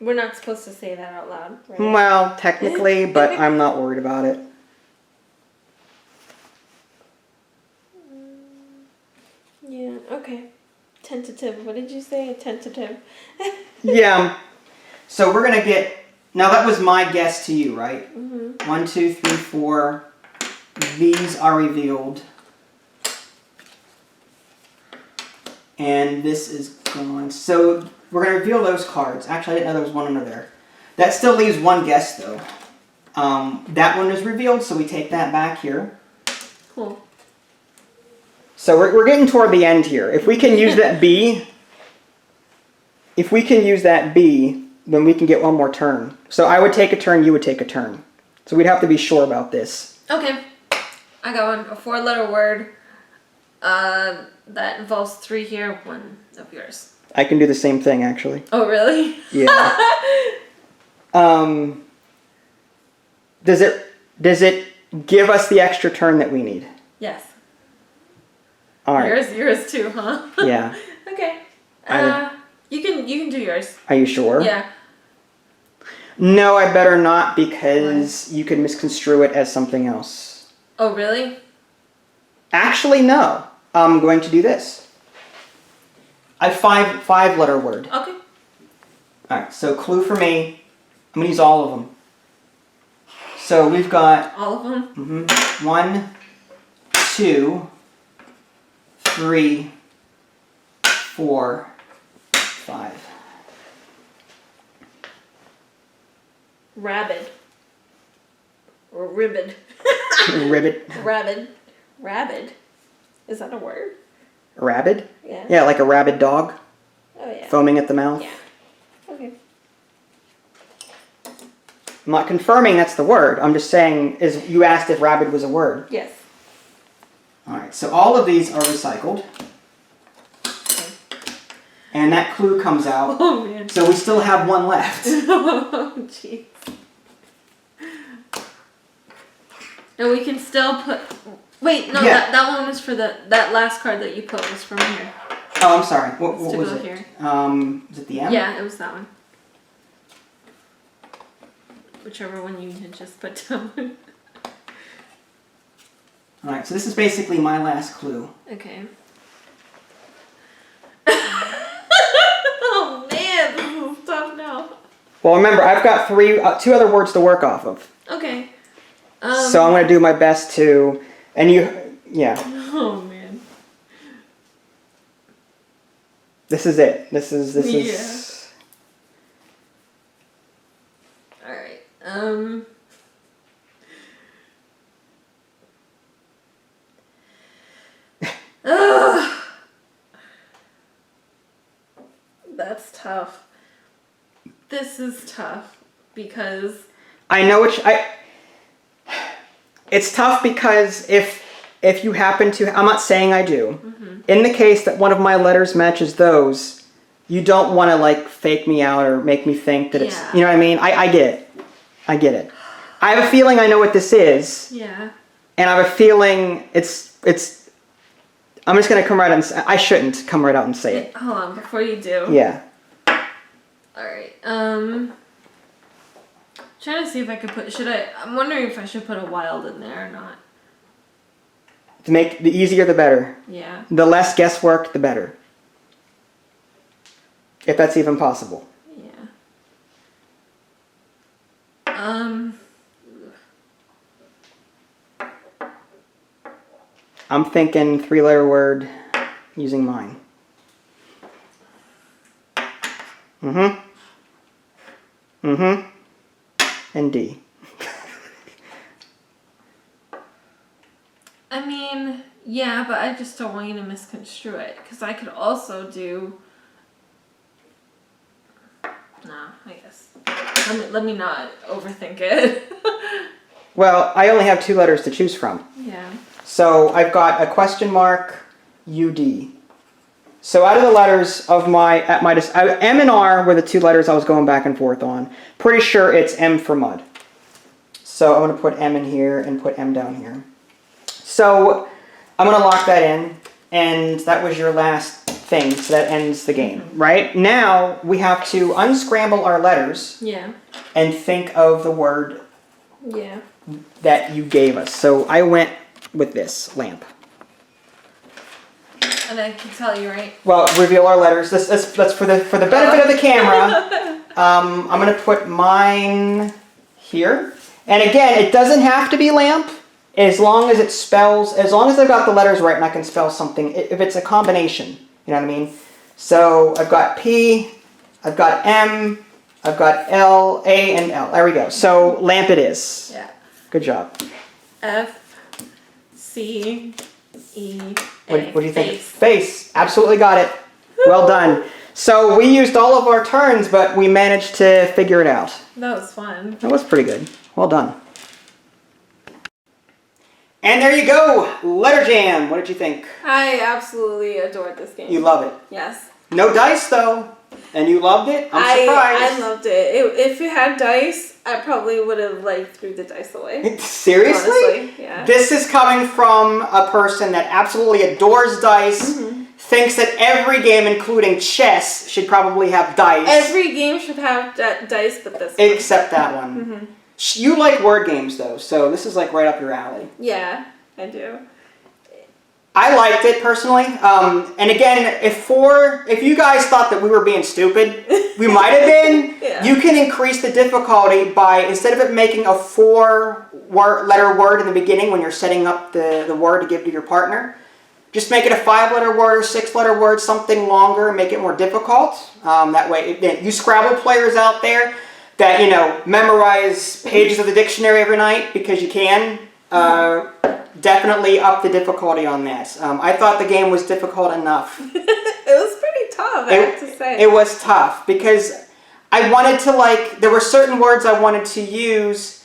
We're not supposed to say that out loud, right? Well, technically, but I'm not worried about it. Yeah, okay. Tentative. What did you say? Tentative. Yeah. So we're gonna get. Now that was my guess to you, right? 1, 2, 3, 4. These are revealed. And this is gone. So we're going to reveal those cards. Actually, I didn't know there was one under there. That still leaves 1 guess, though. That one is revealed, so we take that back here. Cool. So we're getting toward the end here. If we can use that B, then we can get 1 more turn. So I would take a turn, you would take a turn. So we'd have to be sure about this. Okay. I got one. A 4-letter word. That involves 3 here, 1 of yours. I can do the same thing, actually. Oh, really? Yeah. Does it give us the extra turn that we need? Yes. All right. Yours too, huh? Yeah. Okay. You can do yours. Are you sure? Yeah. No, I better not, because you could misconstrue it as something else. Oh, really? Actually, no. I'm going to do this. A 5-letter word. Okay. All right. So clue for me. I'm gonna use all of them. So we've got All of them? 1, 2, 3, 4, 5. Rabid. Or ribbed. Ribbit. Rabid. Is that a word? Rabid? Yeah. Yeah, like a rabid dog. Oh, yeah. Foaming at the mouth. Yeah. Okay. I'm not confirming that's the word. I'm just saying, you asked if rabid was a word. Yes. All right, so all of these are recycled. And that clue comes out. Oh, man. So we still have 1 left. Oh, jeez. And we can still put... Wait, no, Yeah. that one was for that last card that you put was from here. Oh, I'm sorry. What To was go it? here. Was it the M? Yeah, it was that one. Whichever one you had just put down. All right, so this is basically my last clue. Okay. Oh man, this is tough now. Well, remember, I've got 2 other words to work off of. Okay. So I'm going to do my best to, and yeah. Oh man. This is it. This is. All right. That's tough. This is tough because I know it's tough because if you happen to, I'm not saying I do. In the case that one of my letters matches those, you don't want to like fake me out or make me think that it's, you know what I mean? I get it. I get it. I have a feeling I know what this is. yeah. And I have a feeling it's I'm just going to come right out and say, I shouldn't come right out and say it. Hold on, before you do. Yeah. All right. Trying to see if I could put. I'm wondering if I should put a wild in there or not. To make the easier, the better. Yeah. The less guesswork, the better. If that's even possible. Yeah. I'm thinking 3-letter word using mine. Mm-hmm. Mm-hmm. And D. I mean, yeah, but I just don't want you to misconstrue it, because I could also do... No, I guess. Let me not overthink it. Well, I only have 2 letters to choose from. Yeah. So I've got a question mark, UD. So out of the letters of M and R were the 2 letters I was going back and forth on. Pretty sure it's M for mud. So I'm going to put M in here and put M down here. So I'm going to lock that in, and that was your last thing, so that ends the game, right? Now we have to unscramble our letters Yeah. and think of the word Yeah. that you gave us. So I went with this, lamp. And I can tell you, right? Well, reveal our letters. That's for the benefit of the camera. I'm going to put mine here. And again, it doesn't have to be lamp. As long as it spells, as long as I've got the letters right and I can spell something, if it's a combination, you know what I mean? So I've got P, I've got M, I've got L, A, and L. There we go. So lamp it is. Yeah. Good job. F, C, E, A. What do you think? Face. Face. Absolutely got it. Well done. So we used all of our turns, but we managed to figure it out. That was fun. That was pretty good. Well done. And there you go, Letter Jam. What did you think? I absolutely adored this game. You love it. Yes. No dice though, and you loved it. I'm surprised. I loved it. If it had dice, I probably would have threw the dice away. Seriously? Honestly, yeah. This is coming from a person that absolutely adores dice. Thinks that every game, including chess, should probably have dice. Every game should have dice, but this one. Except that one. You like word games though, so this is right up your alley. Yeah, I do. I liked it personally, and again, if you guys thought that we were being stupid, we might have been. Yeah. You can increase the difficulty by, instead of it making a 4-letter word in the beginning when you're setting up the word to give to your partner, just make it a 5-letter word or 6-letter word, something longer, make it more difficult. That way, you Scrabble players out there that memorize pages of the dictionary every night because you can. Definitely up the difficulty on that. I thought the game was difficult enough. It was pretty tough, I have to say. It was tough because I wanted to there were certain words I wanted to use,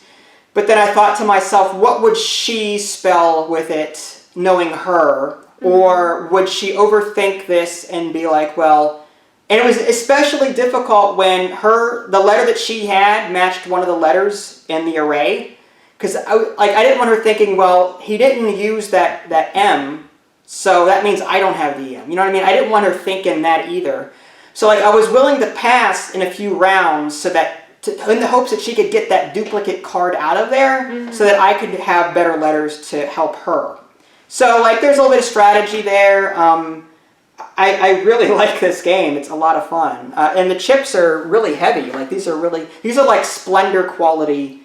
but then I thought to myself, what would she spell with it, knowing her? Or would she overthink this and be well, and it was especially difficult when the letter that she had matched one of the letters in the array. Because I didn't want her thinking, well, he didn't use that M, so that means I don't have the M. You know what I mean? I didn't want her thinking that either. So I was willing to pass in a few rounds so that in the hopes that she could get that duplicate card out of there, so that I could have better letters to help her. So there's a little bit of strategy there. I really like this game. It's a lot of fun, and the chips are really heavy. These are Splendor quality.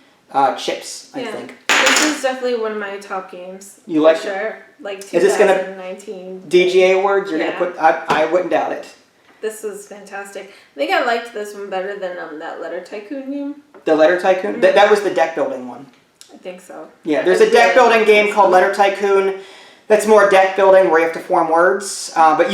Chips, I think. This is definitely one of my top games. You like sure. 2019. Is this gonna DGA awards? You're gonna put? I wouldn't doubt it. This was fantastic. I think I liked this one better than that Letter Tycoon game. The Letter Tycoon? That was the deck building one. I think so. Yeah, there's a deck building game called Letter Tycoon. That's more deck building where you have to form words. But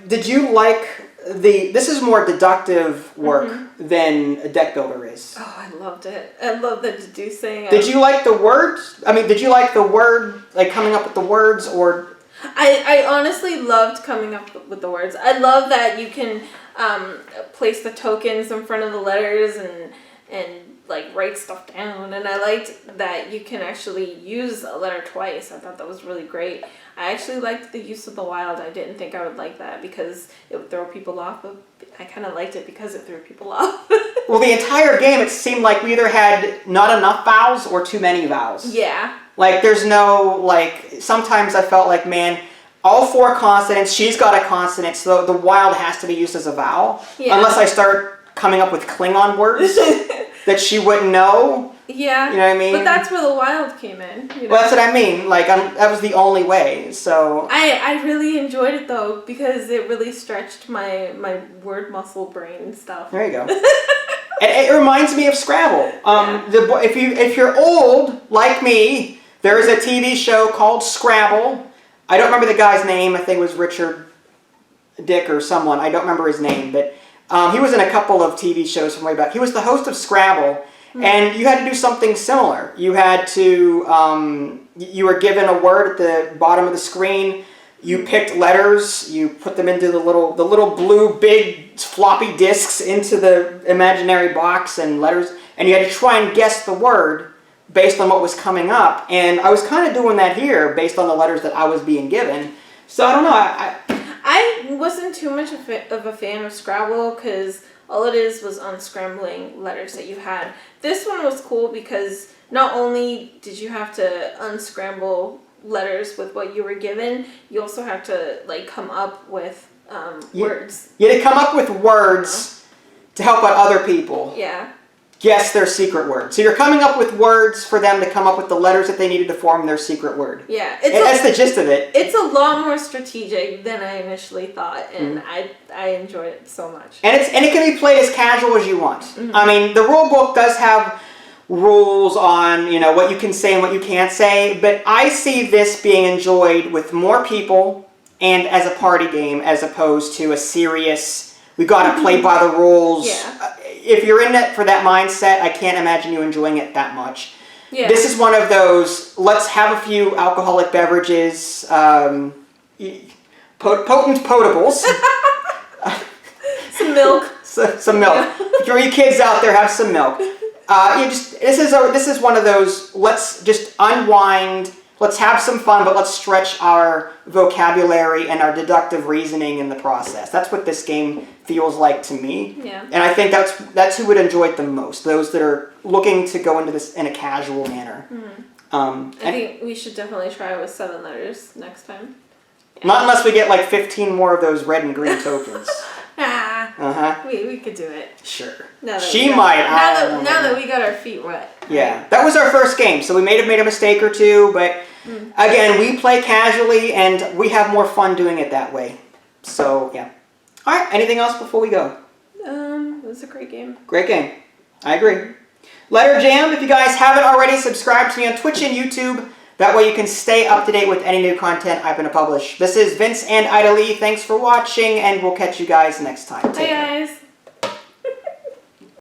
did you like this is more deductive work than a deck builder is. Oh, I loved it. I love the deducing. Did you like the words? I mean, did you like the word, coming up with the words, or? I honestly loved coming up with the words. I love that you can place the tokens in front of the letters and write stuff down. And I liked that you can actually use a letter twice. I thought that was really great. I actually liked the use of the wild. I didn't think I would like that because it would throw people off, but I kind of liked it because it threw people off. Well, the entire game, it seemed like we either had not enough vowels or too many vowels. Yeah. Like, there's no, like, sometimes I felt like, man, all 4 consonants, she's got a consonant, so the wild has to be used as a vowel. Yeah. Unless I start coming up with Klingon words that she wouldn't know. Yeah. You know what I mean? But that's where the wild came in. You know? Well, that's what I mean. Like, that was the only way, so... I really enjoyed it, though, because it really stretched my word muscle brain stuff. There you go. It reminds me of Scrabble. If you're old, like me, there is a TV show called Scrabble. I don't remember the guy's name. I think it was Richard Dick or someone. I don't remember his name, but he was in a couple of TV shows from way back. He was the host of Scrabble, and you had to do something similar. You had to, you were given a word at the bottom of the screen. You picked letters. You put them into the little blue big floppy disks into the imaginary box and letters, and you had to try and guess the word based on what was coming up. And I was kind of doing that here based on the letters that I was being given. So I don't know. I wasn't too much of a fan of Scrabble because all it was unscrambling letters that you had. This one was cool because not only did you have to unscramble letters with what you were given, you also have to like come up with words. You had to come up with words to help out other people. Yeah. Guess their secret word. So you're coming up with words for them to come up with the letters that they needed to form their secret word. Yeah. That's the gist of it. It's a lot more strategic than I initially thought, and I enjoyed it so much. And it can be played as casual as you want. Mm-hmm. I mean, the rule book does have rules on, you know, what you can say and what you can't say, but I see this being enjoyed with more people and as a party game as opposed to a serious, we got to play by the rules. Yeah. If you're in it for that mindset, I can't imagine you enjoying it that much. Yeah. This is one of those, let's have a few alcoholic beverages, potent potables. Some milk. Some milk. If you're you kids out there, have some milk. This is one of those, let's just unwind, let's have some fun, but let's stretch our vocabulary and our deductive reasoning in the process. That's what this game feels like to me. Yeah. And I think that's who would enjoy it the most, those that are looking to go into this in a casual manner. I think we should definitely try it with 7 letters next time. Yeah. Not unless we get like 15 more of those red and green tokens. We could do it. Sure. Now that we got our feet wet. Yeah. That was our first game, so we may have made a mistake or two, but again, we play casually and we have more fun doing it that way. So, yeah. All right, anything else before we go? It was a great game. Great game. I agree. Letter Jam, if you guys haven't already, subscribe to me on Twitch and YouTube. That way you can stay up to date with any new content I'm going to publish. This is Vince and Ida Lee. Thanks for watching, and we'll catch you guys next time. Bye, guys.